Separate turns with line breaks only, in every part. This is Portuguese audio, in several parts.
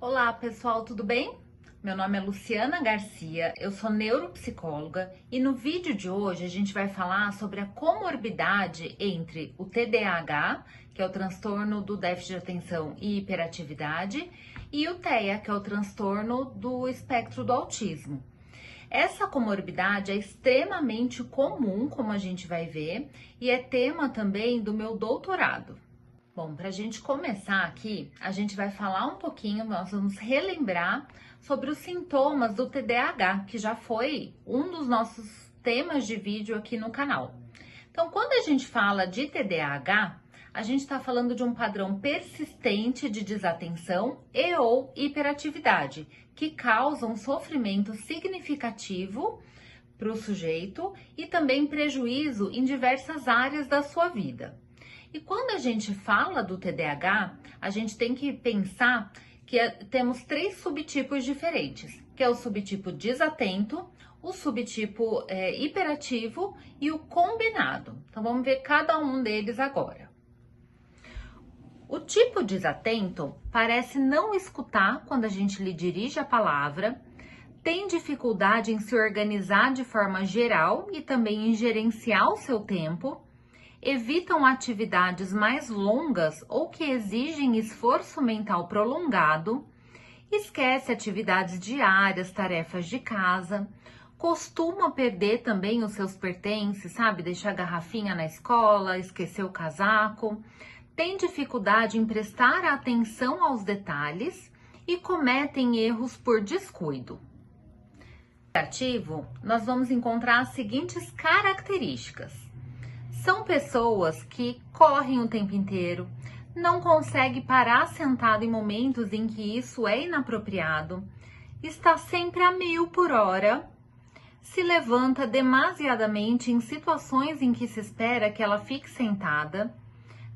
Olá, pessoal, tudo bem? Meu nome é Luciana Garcia, eu sou neuropsicóloga e no vídeo de hoje a gente vai falar sobre a comorbidade entre o TDAH, que é o transtorno do déficit de atenção e hiperatividade, e o TEA, que é o transtorno do espectro do autismo. Essa comorbidade é extremamente comum, como a gente vai ver, e é tema também do meu doutorado. Bom, para a gente começar aqui, a gente vai falar um pouquinho, nós vamos relembrar sobre os sintomas do TDAH, que já foi um dos nossos temas de vídeo aqui no canal. Então, quando a gente fala de TDAH, a gente está falando de um padrão persistente de desatenção e ou hiperatividade, que causa um sofrimento significativo para o sujeito e também prejuízo em diversas áreas da sua vida. E quando a gente fala do TDAH, a gente tem que pensar que temos três subtipos diferentes, que é o subtipo desatento, o subtipo hiperativo e o combinado. Então vamos ver cada um deles agora. O tipo desatento parece não escutar quando a gente lhe dirige a palavra, tem dificuldade em se organizar de forma geral e também em gerenciar o seu tempo, evitam atividades mais longas ou que exigem esforço mental prolongado, esquece atividades diárias, tarefas de casa, costuma perder também os seus pertences, sabe? Deixar a garrafinha na escola, esquecer o casaco, tem dificuldade em prestar atenção aos detalhes e cometem erros por descuido. No hiperativo, nós vamos encontrar as seguintes características. São pessoas que correm o tempo inteiro, não conseguem parar sentado em momentos em que isso é inapropriado, está sempre a 1000 por hora, se levanta demasiadamente em situações em que se espera que ela fique sentada,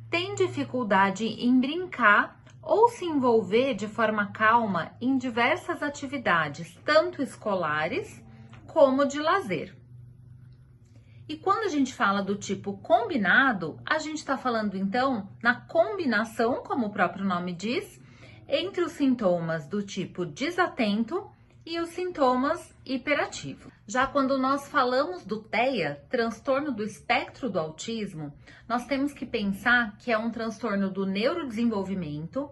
tem dificuldade em brincar ou se envolver de forma calma em diversas atividades, tanto escolares como de lazer. E quando a gente fala do tipo combinado, a gente está falando então na combinação, como o próprio nome diz, entre os sintomas do tipo desatento e os sintomas hiperativos. Já quando nós falamos do TEA, transtorno do espectro do autismo, nós temos que pensar que é um transtorno do neurodesenvolvimento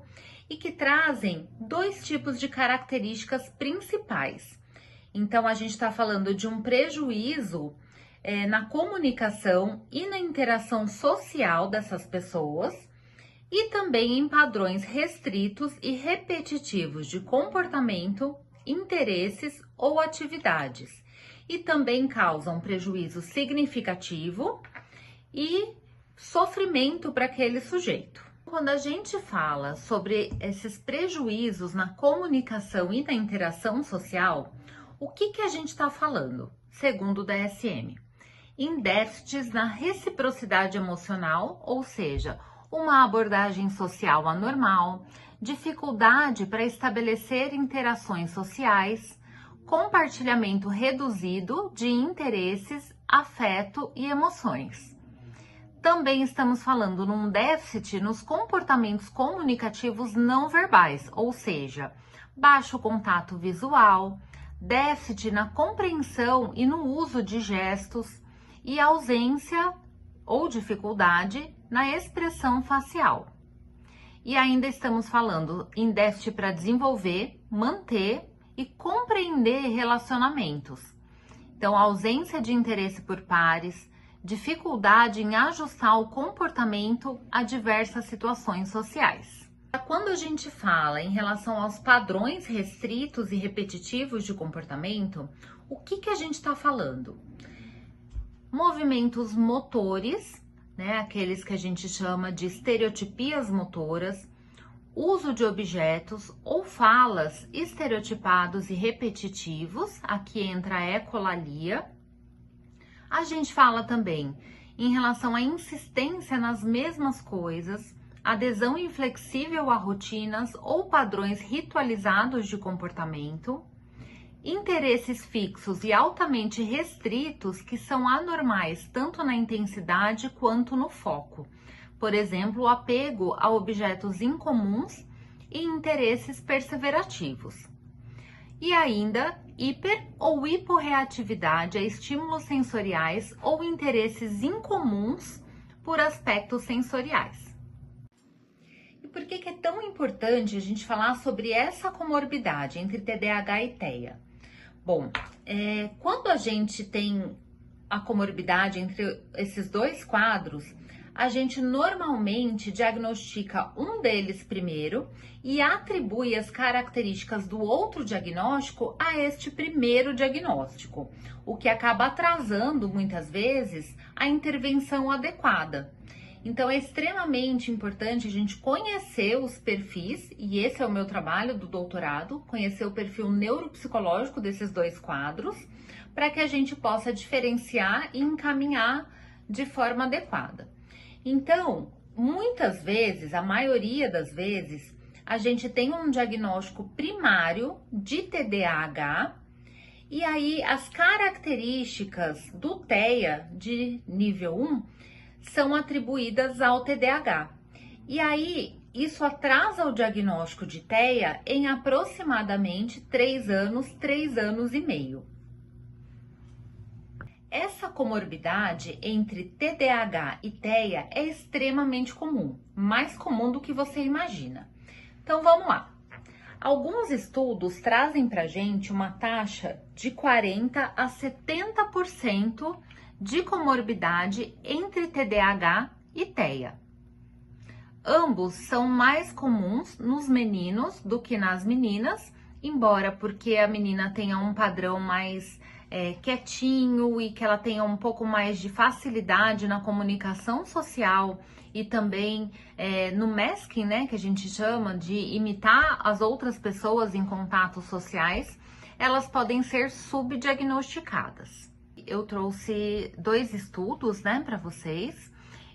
e que trazem dois tipos de características principais. Então, a gente está falando de um prejuízo na comunicação e na interação social dessas pessoas e também em padrões restritos e repetitivos de comportamento, interesses ou atividades. E também causam prejuízo significativo e sofrimento para aquele sujeito. Quando a gente fala sobre esses prejuízos na comunicação e na interação social, o que a gente está falando, segundo o DSM? Em déficits na reciprocidade emocional, ou seja, uma abordagem social anormal, dificuldade para estabelecer interações sociais, compartilhamento reduzido de interesses, afeto e emoções. Também estamos falando num déficit nos comportamentos comunicativos não verbais, ou seja, baixo contato visual, déficit na compreensão e no uso de gestos, e ausência ou dificuldade na expressão facial. E ainda estamos falando em déficit para desenvolver, manter e compreender relacionamentos. Então, ausência de interesse por pares, dificuldade em ajustar o comportamento a diversas situações sociais. Quando a gente fala em relação aos padrões restritos e repetitivos de comportamento, o que a gente está falando? Movimentos motores, né, aqueles que a gente chama de estereotipias motoras, uso de objetos ou falas estereotipados e repetitivos, aqui entra a ecolalia. A gente fala também em relação à insistência nas mesmas coisas, adesão inflexível a rotinas ou padrões ritualizados de comportamento, interesses fixos e altamente restritos que são anormais tanto na intensidade quanto no foco. Por exemplo, o apego a objetos incomuns e interesses perseverativos. E ainda, hiper ou hiporreatividade a estímulos sensoriais ou interesses incomuns por aspectos sensoriais. E por que é tão importante a gente falar sobre essa comorbidade entre TDAH e TEA? Bom, quando a gente tem a comorbidade entre esses dois quadros, a gente normalmente diagnostica um deles primeiro e atribui as características do outro diagnóstico a este primeiro diagnóstico, o que acaba atrasando muitas vezes a intervenção adequada. Então é extremamente importante a gente conhecer os perfis, e esse é o meu trabalho do doutorado, conhecer o perfil neuropsicológico desses dois quadros, para que a gente possa diferenciar e encaminhar de forma adequada. Então, muitas vezes, a maioria das vezes, a gente tem um diagnóstico primário de TDAH, e aí as características do TEA de nível 1 são atribuídas ao TDAH. E aí, isso atrasa o diagnóstico de TEA em aproximadamente 3 anos e meio. Essa comorbidade entre TDAH e TEA é extremamente comum, mais comum do que você imagina. Então vamos lá. Alguns estudos trazem pra gente uma taxa de 40 a 70% de comorbidade entre TDAH e TEA. Ambos são mais comuns nos meninos do que nas meninas, embora porque a menina tenha um padrão mais quietinho e que ela tenha um pouco mais de facilidade na comunicação social e também no masking, né, que a gente chama de imitar as outras pessoas em contatos sociais, elas podem ser subdiagnosticadas. Eu trouxe 2 estudos, né, para vocês.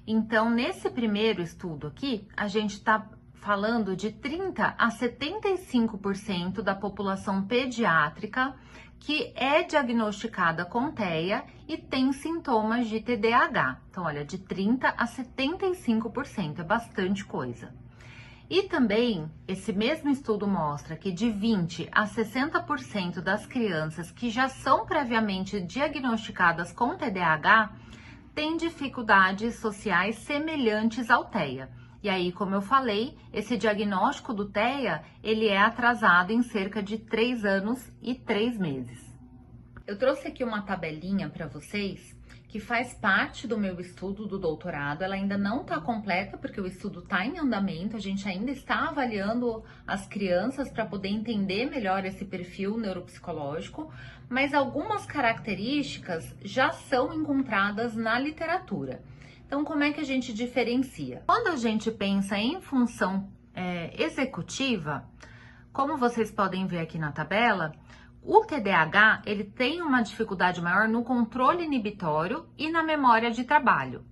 Então, nesse primeiro estudo aqui, a gente está falando de 30 a 75% da população pediátrica que é diagnosticada com TEA e tem sintomas de TDAH. Então, olha, de 30 a 75%, é bastante coisa. E também, esse mesmo estudo mostra que de 20 a 60% das crianças que já são previamente diagnosticadas com TDAH têm dificuldades sociais semelhantes ao TEA. E aí, como eu falei, esse diagnóstico do TEA, ele é atrasado em cerca de 3 anos e 3 meses. Eu trouxe aqui uma tabelinha para vocês que faz parte do meu estudo do doutorado. Ela ainda não está completa porque o estudo está em andamento, a gente ainda está avaliando as crianças para poder entender melhor esse perfil neuropsicológico, mas algumas características já são encontradas na literatura. Então, como é que a gente diferencia? Quando a gente pensa em função executiva, como vocês podem ver aqui na tabela, o TDAH, ele tem uma dificuldade maior no controle inibitório e na memória de trabalho.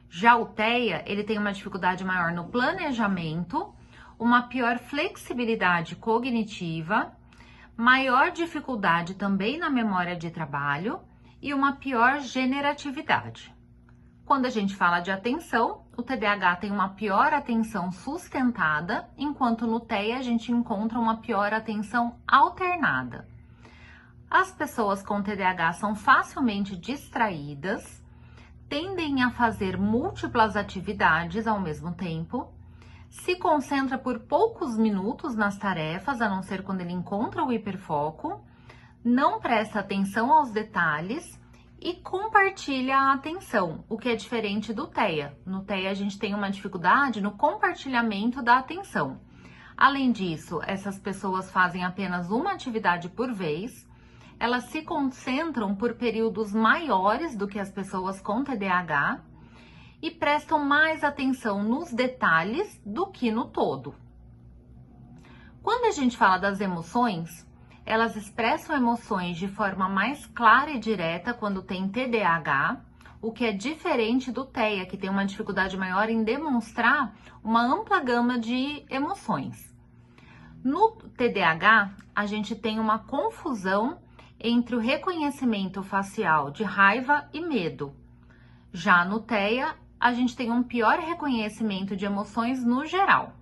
Já o TEA, ele tem uma dificuldade maior no planejamento, uma pior flexibilidade cognitiva, maior dificuldade também na memória de trabalho e uma pior generatividade. Quando a gente fala de atenção, o TDAH tem uma pior atenção sustentada, enquanto no TEA a gente encontra uma pior atenção alternada. As pessoas com TDAH são facilmente distraídas, tendem a fazer múltiplas atividades ao mesmo tempo, se concentra por poucos minutos nas tarefas, a não ser quando ele encontra o hiperfoco, não presta atenção aos detalhes e compartilha a atenção, o que é diferente do TEA. No TEA a gente tem uma dificuldade no compartilhamento da atenção. Além disso, essas pessoas fazem apenas uma atividade por vez, elas se concentram por períodos maiores do que as pessoas com TDAH e prestam mais atenção nos detalhes do que no todo. Quando a gente fala das emoções, elas expressam emoções de forma mais clara e direta quando tem TDAH, o que é diferente do TEA, que tem uma dificuldade maior em demonstrar uma ampla gama de emoções. No TDAH, a gente tem uma confusão entre o reconhecimento facial de raiva e medo. Já no TEA, a gente tem um pior reconhecimento de emoções no geral.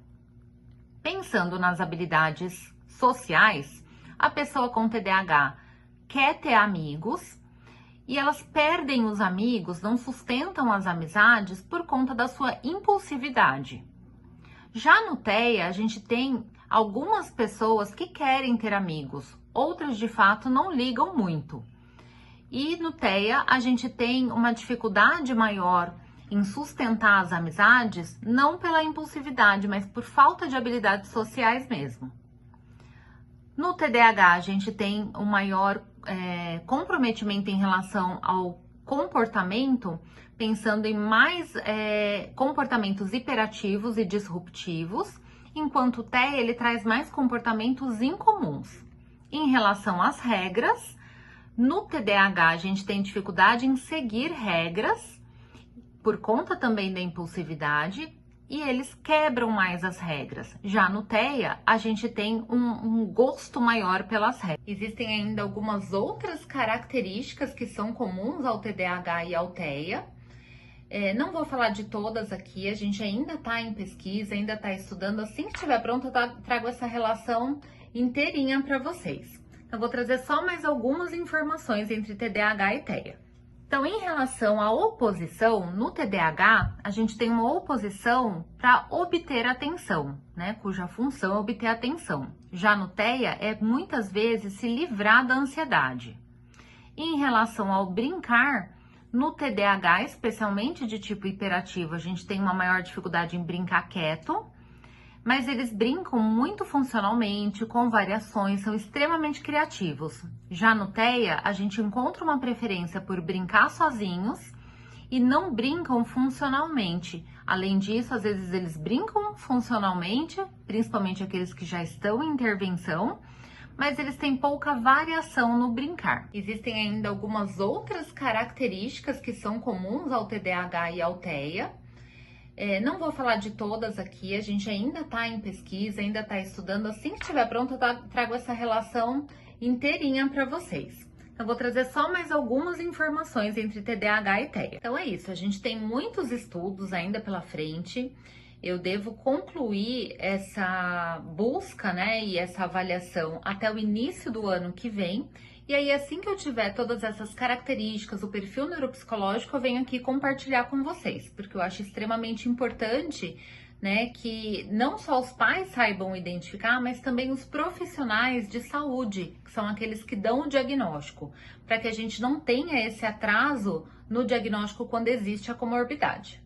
Pensando nas habilidades sociais, a pessoa com TDAH quer ter amigos e elas perdem os amigos, não sustentam as amizades por conta da sua impulsividade. Já no TEA, a gente tem algumas pessoas que querem ter amigos, outras de fato não ligam muito. E no TEA, a gente tem uma dificuldade maior em sustentar as amizades, não pela impulsividade, mas por falta de habilidades sociais mesmo. No TDAH, a gente tem um maior comprometimento em relação ao comportamento, pensando em mais comportamentos hiperativos e disruptivos, enquanto o TEA ele traz mais comportamentos incomuns. Em relação às regras, no TDAH a gente tem dificuldade em seguir regras, por conta também da impulsividade, e eles quebram mais as regras. Já no TEA, a gente tem um gosto maior pelas regras. Existem ainda algumas outras características que são comuns ao TDAH e ao TEA. Não vou falar de todas aqui, a gente ainda está em pesquisa, ainda está estudando. Assim que estiver pronto, eu trago essa relação inteirinha para vocês. Eu vou trazer só mais algumas informações entre TDAH e TEA. Então, em relação à oposição, no TDAH, a gente tem uma oposição para obter atenção, né? Cuja função é obter atenção. Já no TEA, é muitas vezes se livrar da ansiedade. Em relação ao brincar, no TDAH, especialmente de tipo hiperativo, a gente tem uma maior dificuldade em brincar quieto, mas eles brincam muito funcionalmente, com variações, são extremamente criativos. Já no TEA, a gente encontra uma preferência por brincar sozinhos e não brincam funcionalmente. Além disso, às vezes eles brincam funcionalmente, principalmente aqueles que já estão em intervenção, mas eles têm pouca variação no brincar. Existem ainda algumas outras características que são comuns ao TDAH e ao TEA. Não vou falar de todas aqui, a gente ainda está em pesquisa, ainda está estudando. Assim que estiver pronto, eu trago essa relação inteirinha para vocês. Eu vou trazer só mais algumas informações entre TDAH e TEA. Então é isso, a gente tem muitos estudos ainda pela frente. Eu devo concluir essa busca, né, e essa avaliação até o início do ano que vem. E aí, assim que eu tiver todas essas características, o perfil neuropsicológico, eu venho aqui compartilhar com vocês, porque eu acho extremamente importante, né, que não só os pais saibam identificar, mas também os profissionais de saúde, que são aqueles que dão o diagnóstico, para que a gente não tenha esse atraso no diagnóstico quando existe a comorbidade.